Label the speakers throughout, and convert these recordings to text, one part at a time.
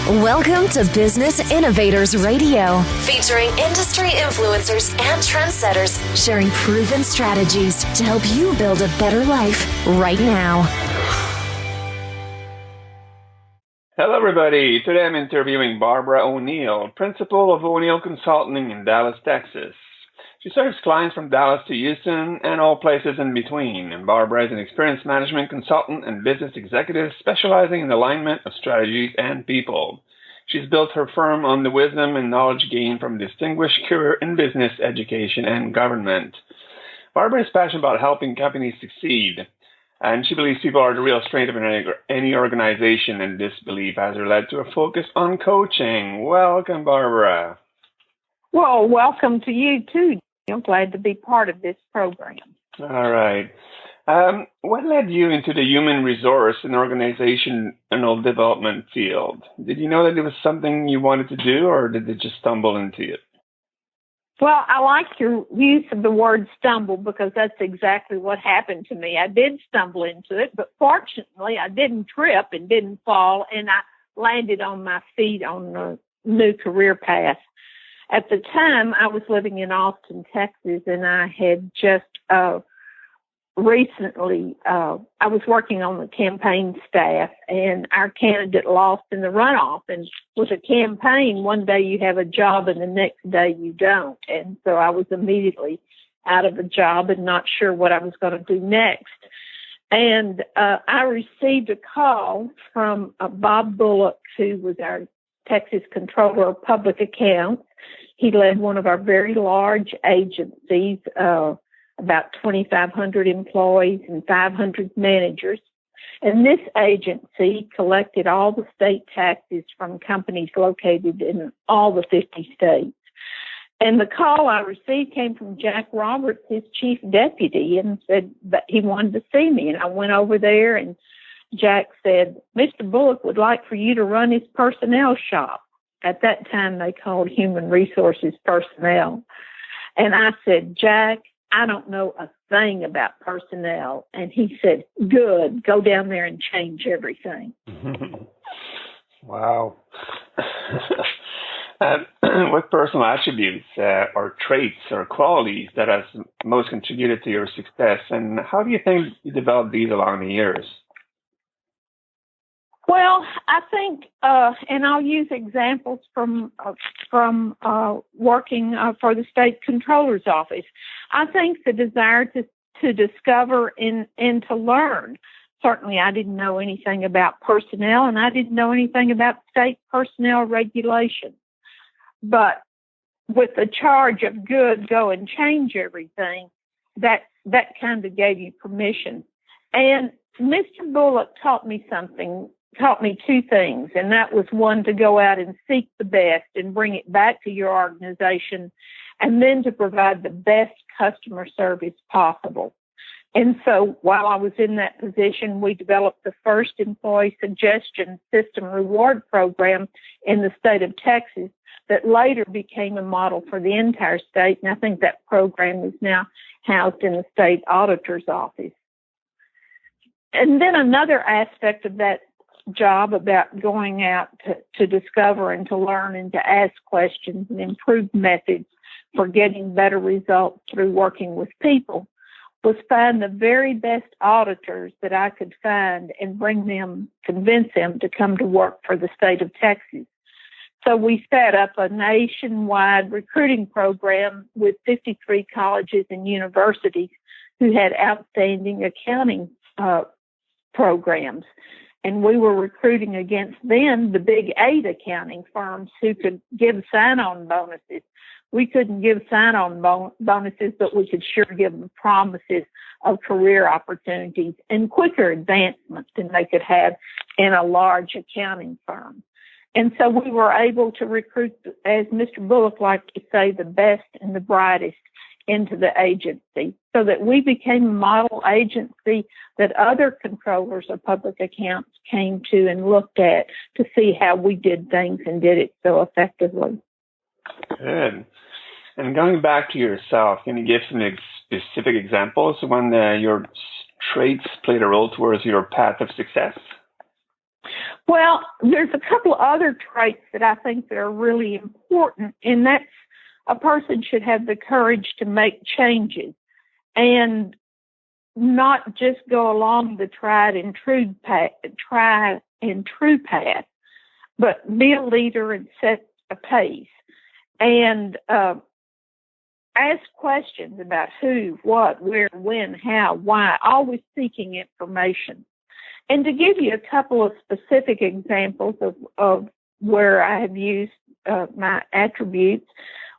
Speaker 1: Welcome to Business Innovators Radio, featuring industry influencers and trendsetters sharing proven strategies to help you build a better life right now.
Speaker 2: Hello, everybody. Today I'm interviewing Barbara O'Neill, principal of O'Neill Consulting in Dallas, Texas. She serves clients from Dallas to Houston and all places in between. And Barbara is an experienced management consultant and business executive specializing in alignment of strategies and people. She's built her firm on the wisdom and knowledge gained from a distinguished career in business, education, and government. Barbara is passionate about helping companies succeed, and she believes people are the real strength of any organization, and this belief has her led to a focus on coaching. Welcome, Barbara.
Speaker 3: Well, welcome to you, too. I'm glad to be part of this program.
Speaker 2: All right. What led you into the human resource and organizational development field? Did you know that it was something you wanted to do, or did it just stumble into it?
Speaker 3: Well, I like your use of the word stumble because that's exactly what happened to me. I did stumble into it, but fortunately I didn't trip and didn't fall, and I landed on my feet on a new career path. At the time, I was living in Austin, Texas, and I had just recently, I was working on the campaign staff, and our candidate lost in the runoff. And with a campaign, one day you have a job and the next day you don't. And so I was immediately out of a job and not sure what I was going to do next. And I received a call from Bob Bullock, who was our Texas Controller of Public Accounts. He led one of our very large agencies, about 2,500 employees and 500 managers. And this agency collected all the state taxes from companies located in all the 50 states. And the call I received came from Jack Roberts, his chief deputy, and said that he wanted to see me. And I went over there, and Jack said, Mr. Bullock would like for you to run his personnel shop. At that time, they called human resources personnel. And I said, Jack, I don't know a thing about personnel. And he said, good, go down there and change everything.
Speaker 2: Wow. What personal attributes or traits or qualities that has most contributed to your success, and how do you think you developed these along the years?
Speaker 3: Well, I think, and I'll use examples from working for the state controller's office. I think the desire to discover and to learn. Certainly, I didn't know anything about personnel, and I didn't know anything about state personnel regulations. But with the charge of good, go and change everything, that kind of gave you permission. And Mr. Bullock taught me two things, and that was one, to go out and seek the best and bring it back to your organization, and then to provide the best customer service possible. And so while I was in that position, we developed the first employee suggestion system reward program in the state of Texas that later became a model for the entire state, and I think that program is now housed in the state auditor's office. And then another aspect of that job about going out to discover and to learn and to ask questions and improve methods for getting better results through working with people was find the very best auditors that I could find and convince them to come to work for the state of Texas. So we set up a nationwide recruiting program with 53 colleges and universities who had outstanding accounting programs. And we were recruiting against then the big 8 accounting firms who could give sign-on bonuses. We couldn't give sign-on bonuses, but we could sure give them promises of career opportunities and quicker advancements than they could have in a large accounting firm. And so we were able to recruit, as Mr. Bullock liked to say, the best and the brightest into the agency, so that we became a model agency that other controllers of public accounts came to and looked at to see how we did things and did it so effectively.
Speaker 2: Good. And going back to yourself, can you give some specific examples when your traits played a role towards your path of success?
Speaker 3: Well, there's a couple of other traits that I think that are really important, and that's a person should have the courage to make changes and not just go along the tried and true path, but be a leader and set a pace. And ask questions about who, what, where, when, how, why, always seeking information. And to give you a couple of specific examples of where I have used my attributes,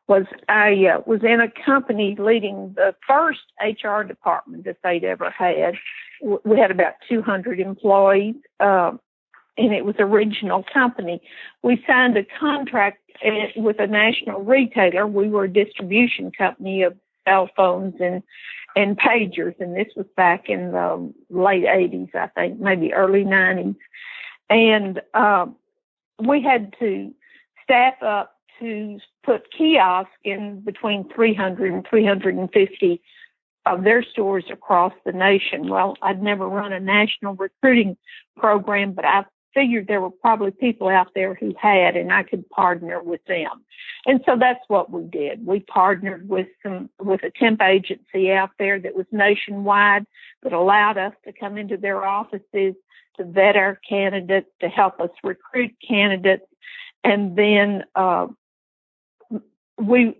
Speaker 3: was I was in a company leading the first HR department that they'd ever had. We had about 200 employees, and it was a regional company. We signed a contract with a national retailer. We were a distribution company of cell phones and pagers, and this was back in the late 80s, I think, maybe early 90s. And we had to staff up to put kiosks in between 300 and 350 of their stores across the nation. Well, I'd never run a national recruiting program, but I figured there were probably people out there who had, and I could partner with them. And so that's what we did. We partnered with a temp agency out there that was nationwide, that allowed us to come into their offices to vet our candidates, to help us recruit candidates, and then we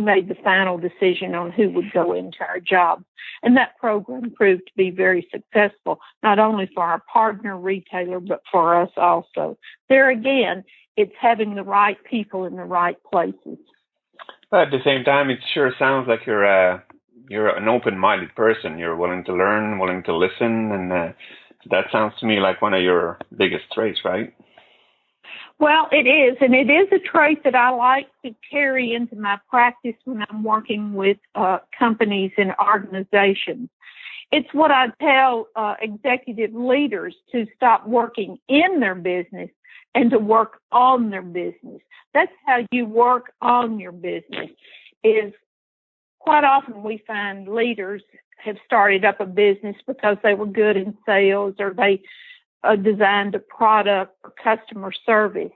Speaker 3: made the final decision on who would go into our jobs. And that program proved to be very successful, not only for our partner retailer, but for us also. There again, it's having the right people in the right places.
Speaker 2: But at the same time, it sure sounds like you're an open-minded person. You're willing to learn, willing to listen, and that sounds to me like one of your biggest traits, right?
Speaker 3: Well, it is, and it is a trait that I like to carry into my practice when I'm working with companies and organizations. It's what I tell executive leaders to stop working in their business and to work on their business. That's how you work on your business. Is quite often we find leaders have started up a business because they were good in sales, or they designed a product or customer service,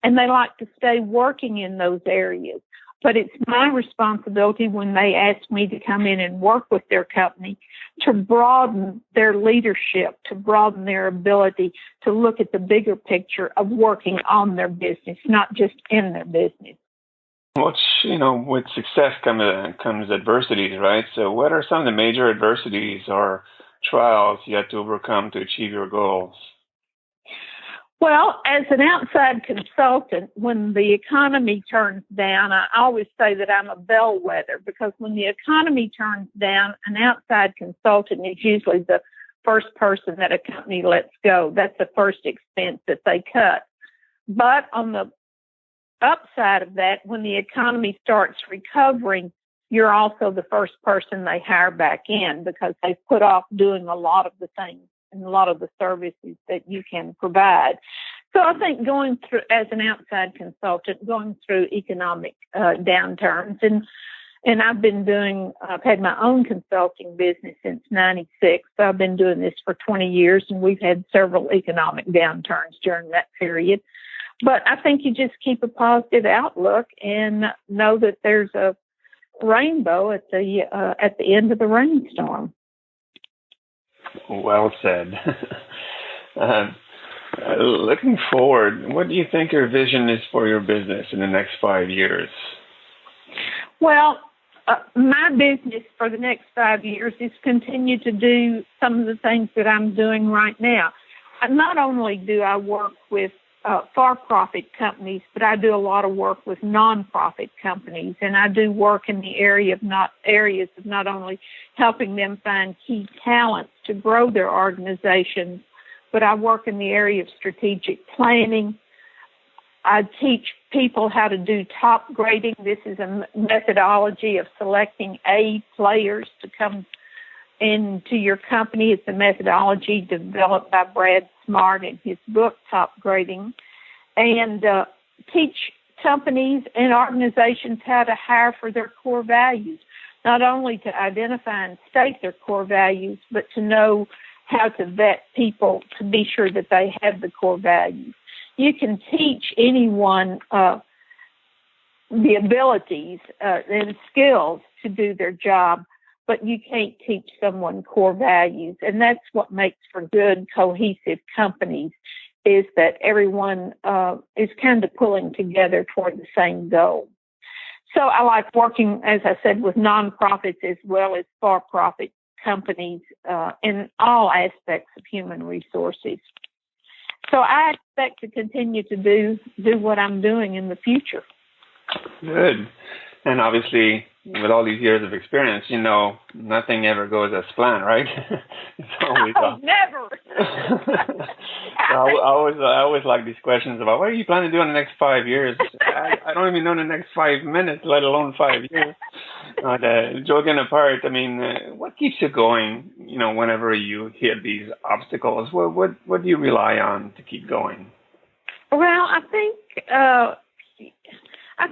Speaker 3: and they like to stay working in those areas. But it's my responsibility when they ask me to come in and work with their company to broaden their leadership, to broaden their ability to look at the bigger picture of working on their business, not just in their business.
Speaker 2: With success comes adversities, right? So what are some of the major adversities or trials you had to overcome to achieve your goals?
Speaker 3: Well, as an outside consultant, when the economy turns down, I always say that I'm a bellwether, because when the economy turns down, an outside consultant is usually the first person that a company lets go. That's the first expense that they cut. But on the upside of that, when the economy starts recovering, you're also the first person they hire back in, because they've put off doing a lot of the things and a lot of the services that you can provide. So I think going through, as an outside consultant, going through economic downturns, and I've had my own consulting business since 96. So I've been doing this for 20 years, and we've had several economic downturns during that period. But I think you just keep a positive outlook and know that there's a rainbow at the end of the rainstorm.
Speaker 2: Well said. Looking forward, what do you think your vision is for your business in the next 5 years?
Speaker 3: Well, my business for the next 5 years is continue to do some of the things that I'm doing right now. Not only do I work with for-profit companies, but I do a lot of work with non-profit companies, and I do work in the areas of not only helping them find key talents to grow their organizations, but I work in the area of strategic planning. I teach people how to do top grading. This is a methodology of selecting A players to come into your company. It's a methodology developed by Brad Smart in his book, Top Grading, and teach companies and organizations how to hire for their core values, not only to identify and state their core values, but to know how to vet people to be sure that they have the core values. You can teach anyone the abilities and skills to do their job, but you can't teach someone core values. And that's what makes for good, cohesive companies, is that everyone is kind of pulling together toward the same goal. So I like working, as I said, with nonprofits as well as for-profit companies in all aspects of human resources. So I expect to continue to do what I'm doing in the future.
Speaker 2: Good. And obviously, with all these years of experience, you know, nothing ever goes as planned, right? It's always
Speaker 3: never.
Speaker 2: So I always like these questions about what are you planning to do in the next 5 years? I don't even know in the next 5 minutes, let alone 5 years. But joking apart, I mean, what keeps you going? You know, whenever you hit these obstacles, what do you rely on to keep going?
Speaker 3: Well, I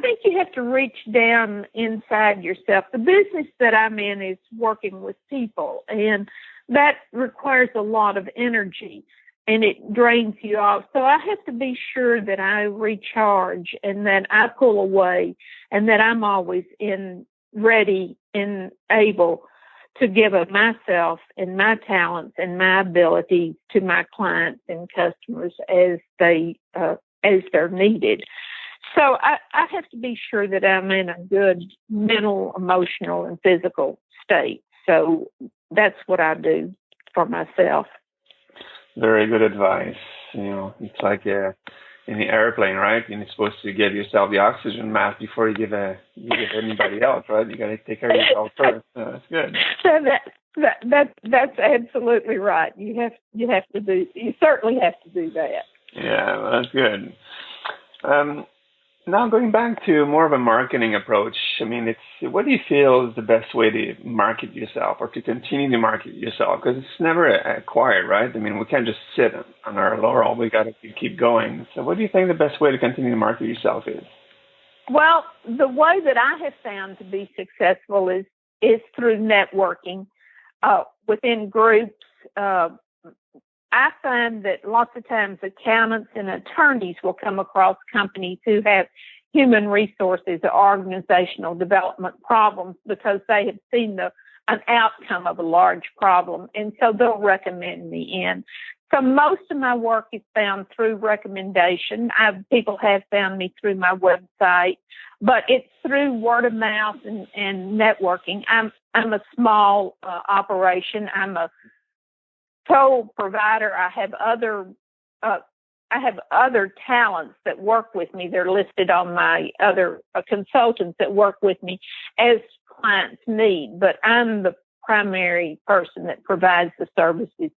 Speaker 3: think you have to reach down inside yourself. The business that I'm in is working with people, and that requires a lot of energy, and it drains you off. So I have to be sure that I recharge and that I pull away and that I'm always ready and able to give of myself and my talents and my abilities to my clients and customers as they're needed. So I have to be sure that I'm in a good mental, emotional, and physical state. So that's what I do for myself.
Speaker 2: Very good advice. You know, it's like in the airplane, right? You're supposed to give yourself the oxygen mask before you give anybody else, right? You got to take care of yourself first. That's good.
Speaker 3: So that's absolutely right. You certainly have to do that.
Speaker 2: Yeah, well, that's good. Now, going back to more of a marketing approach, I mean, what do you feel is the best way to market yourself or to continue to market yourself? Because it's never acquired, right? I mean, we can't just sit on our laurel. We got to keep going. So what do you think the best way to continue to market yourself is?
Speaker 3: Well, the way that I have found to be successful is through networking within groups. I find that lots of times accountants and attorneys will come across companies who have human resources or organizational development problems because they have seen an outcome of a large problem, and so they'll recommend me in. So most of my work is found through recommendation. People have found me through my website, but it's through word of mouth and networking. I'm a small operation. I'm a sole provider. I have other talents that work with me. They're listed on my other consultants that work with me as clients need, but I'm the primary person that provides the services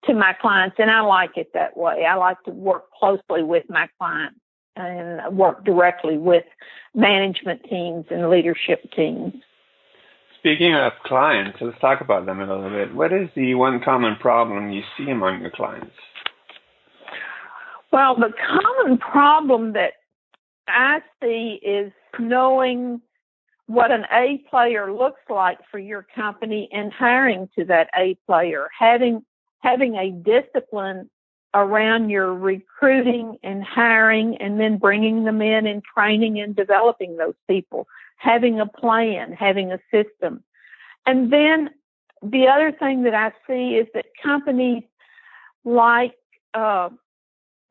Speaker 3: to my clients, and I like it that way. I like to work closely with my clients and work directly with management teams and leadership teams.
Speaker 2: Speaking of clients, let's talk about them a little bit. What is the one common problem you see among your clients?
Speaker 3: Well, the common problem that I see is knowing what an A player looks like for your company and hiring to that A player, having a discipline around your recruiting and hiring and then bringing them in and training and developing those people, having a plan, having a system. And then the other thing that I see is that companies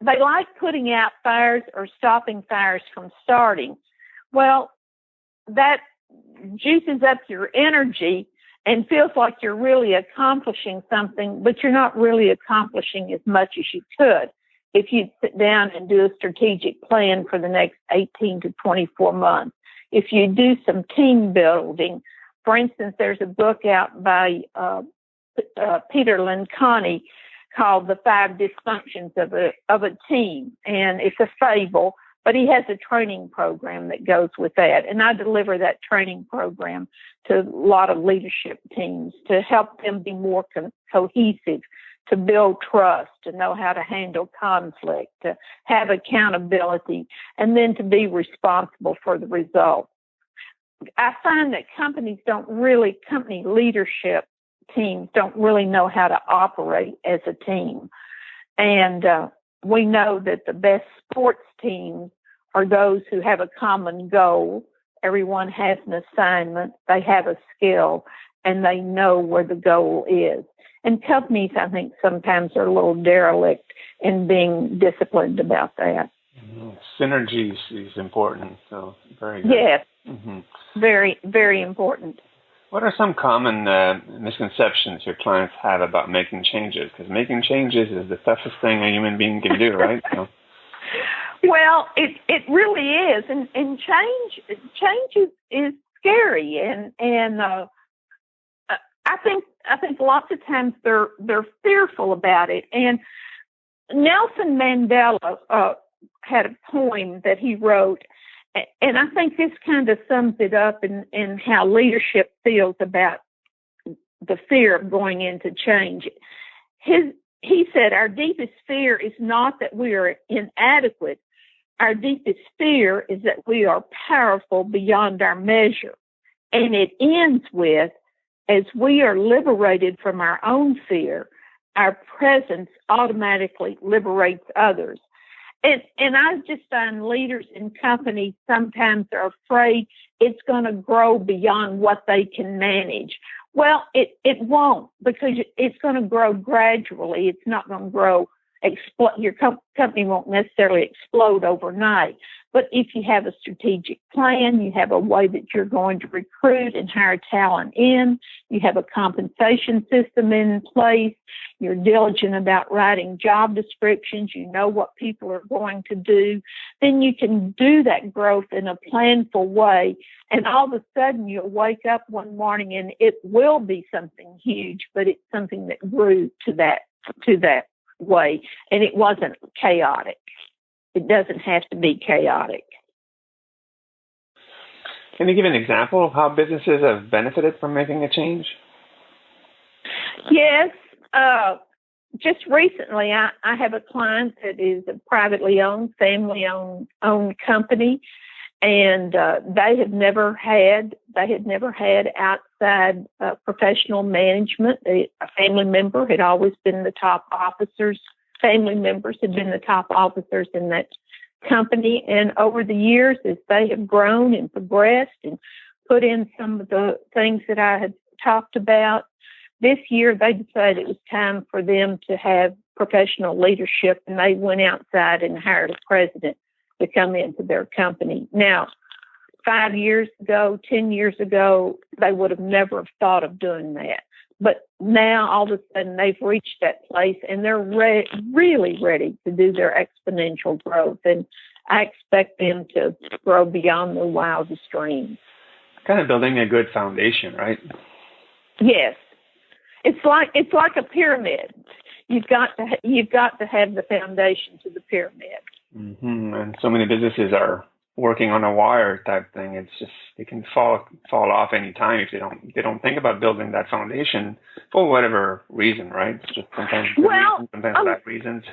Speaker 3: they like putting out fires or stopping fires from starting. Well, that juices up your energy and feels like you're really accomplishing something, but you're not really accomplishing as much as you could if you sit down and do a strategic plan for the next 18 to 24 months. If you do some team building, for instance, there's a book out by Peter Lencioni called The 5 Dysfunctions of a Team, and it's a fable, but he has a training program that goes with that, and I deliver that training program to a lot of leadership teams to help them be more cohesive, to build trust, to know how to handle conflict, to have accountability, and then to be responsible for the results. I find that company leadership teams don't really know how to operate as a team. And we know that the best sports teams are those who have a common goal. Everyone has an assignment, they have a skill, and they know where the goal is. And companies, I think, sometimes are a little derelict in being disciplined about that.
Speaker 2: Synergy is important, so very good.
Speaker 3: Yes,
Speaker 2: Very,
Speaker 3: very important.
Speaker 2: What are some common misconceptions your clients have about making changes? Because making changes is the toughest thing a human being can do, right? So.
Speaker 3: Well, it really is, and change is scary, and I think lots of times they're fearful about it. And Nelson Mandela had a poem that he wrote, and I think this kind of sums it up in how leadership feels about the fear of going into change. He said, "Our deepest fear is not that we are inadequate. Our deepest fear is that we are powerful beyond our measure." And it ends with, "As we are liberated from our own fear, our presence automatically liberates others." And I just find leaders in companies sometimes are afraid it's going to grow beyond what they can manage. Well, it won't, because it's going to grow gradually. It's not going to grow. Your company won't necessarily explode overnight. But if you have a strategic plan, you have a way that you're going to recruit and hire talent in, you have a compensation system in place, you're diligent about writing job descriptions, you know what people are going to do, then you can do that growth in a planful way. And all of a sudden you'll wake up one morning and it will be something huge, but it's something that grew to that way, and it wasn't chaotic. It doesn't have to be chaotic.
Speaker 2: Can you give an example of how businesses have benefited from making a change?
Speaker 3: Yes. Just recently, I have a client that is a privately owned, family-owned company, and they had never had outside professional management. A family member had always been the top officers. Family members had been the top officers in that company. And over the years, as they have grown and progressed and put in some of the things that I had talked about, this year they decided it was time for them to have professional leadership, and they went outside and hired a president to come into their company. Now, 5 years ago, 10 years ago, they would have never have thought of doing that. But now, all of a sudden, they've reached that place, and they're really ready to do their exponential growth. And I expect them to grow beyond their wildest dreams.
Speaker 2: Kind of building a good foundation, right?
Speaker 3: Yes, it's like a pyramid. You've got to have the foundation to the pyramid.
Speaker 2: Mm-hmm. And so many businesses are working on a wire type thing. It's just they can fall off any time if they don't think about building that foundation for whatever reason, right? It's just sometimes good reasons, sometimes bad reasons.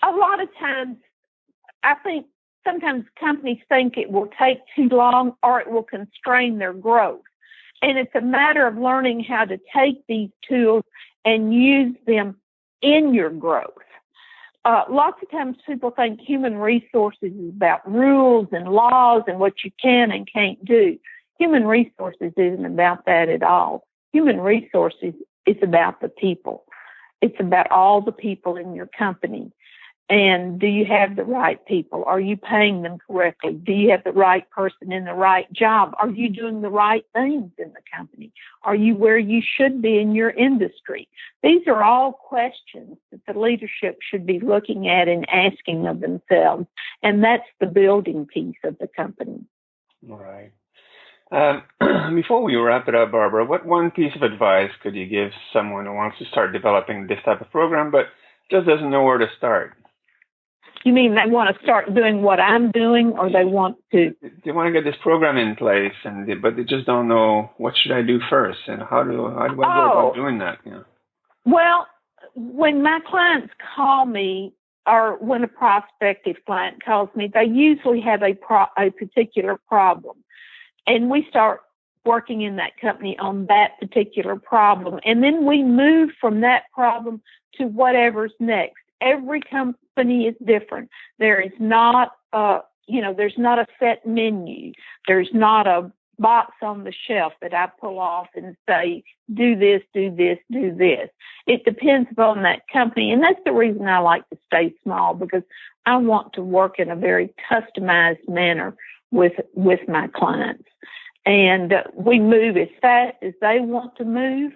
Speaker 3: A lot of times, I think sometimes companies think it will take too long or it will constrain their growth. And it's a matter of learning how to take these tools and use them in your growth. Lots of times people think human resources is about rules and laws and what you can and can't do. Human resources isn't about that at all. Human resources is about the people. It's about all the people in your company. And do you have the right people? Are you paying them correctly? Do you have the right person in the right job? Are you doing the right things in the company? Are you where you should be in your industry? These are all questions that the leadership should be looking at and asking of themselves. And that's the building piece of the company.
Speaker 2: All right. Before we wrap it up, Barbara, what one piece of advice could you give someone who wants to start developing this type of program but just doesn't know where to start?
Speaker 3: You mean they want to start doing what I'm doing, or they want to?
Speaker 2: They want to get this program in place, but they just don't know what should I do first, and how do I go about doing that? Yeah.
Speaker 3: Well, when my clients call me, or when a prospective client calls me, they usually have a particular problem, and we start working in that company on that particular problem. And then we move from that problem to whatever's next. Every company is different. There is not there's not a set menu. There's not a box on the shelf that I pull off and say, do this, do this, do this. It depends upon that company. And that's the reason I like to stay small, because I want to work in a very customized manner with my clients. And we move as fast as they want to move,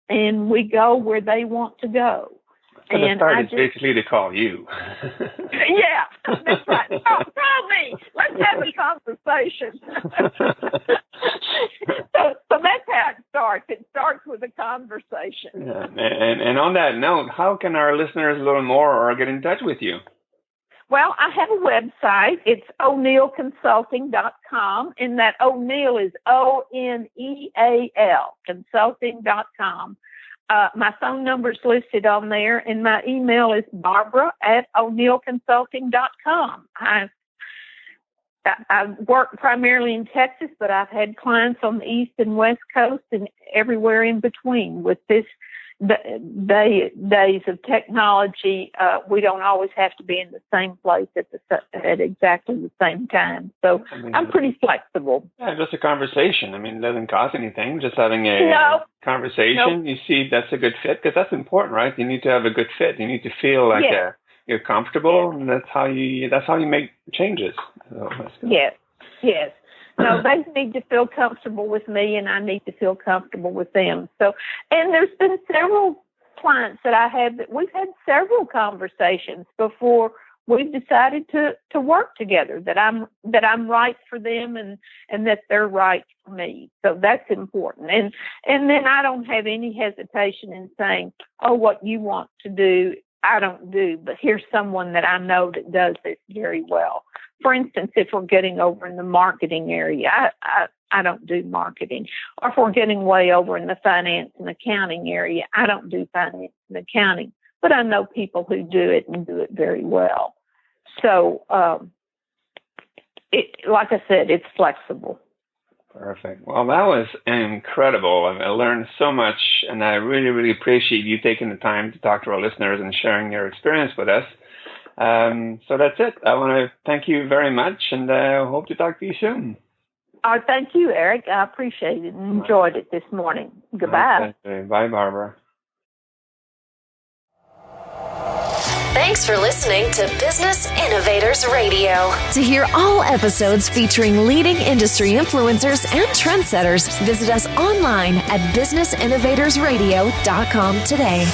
Speaker 3: and we go where they want to go.
Speaker 2: So the start is basically to call you.
Speaker 3: Yeah, that's right. Call me. Let's have a conversation. So that's how it starts. It starts with a conversation.
Speaker 2: Yeah. And on that note, how can our listeners learn more or get in touch with you?
Speaker 3: Well, I have a website. It's o'neillconsulting.com, and that O'Neill is O-N-E-A-L, consulting.com. My phone number is listed on there, and my email is barbara@o'neillconsulting.com. I work primarily in Texas, but I've had clients on the East and West Coast and everywhere in between. With this days of technology, we don't always have to be in the same place at exactly the same time. So I'm pretty flexible.
Speaker 2: Yeah, just a conversation. I mean, it doesn't cost anything. Just having a conversation. You see if that's a good fit, because that's important, right? You need to have a good fit. You need to feel like you're comfortable, and that's how you make changes. So
Speaker 3: yes. No, they need to feel comfortable with me, and I need to feel comfortable with them. So, and there's been several clients that I have that we've had several conversations before we've decided to work together, that I'm right for them and that they're right for me. So that's important. And then I don't have any hesitation in saying, oh, what you want to do, I don't do, but here's someone that I know that does this very well. For instance, if we're getting over in the marketing area, I don't do marketing. Or if we're getting way over in the finance and accounting area, I don't do finance and accounting. But I know people who do it and do it very well. So, like I said, it's flexible.
Speaker 2: Perfect. Well, that was incredible. I learned so much, and I really, really appreciate you taking the time to talk to our listeners and sharing your experience with us. So that's it. I want to thank you very much, and I hope to talk to you soon.
Speaker 3: Thank you, Eric. I appreciate it and enjoyed it this morning. Goodbye.
Speaker 2: Okay. Bye, Barbara.
Speaker 1: Thanks for listening to Business Innovators Radio. To hear all episodes featuring leading industry influencers and trendsetters, visit us online at businessinnovatorsradio.com today.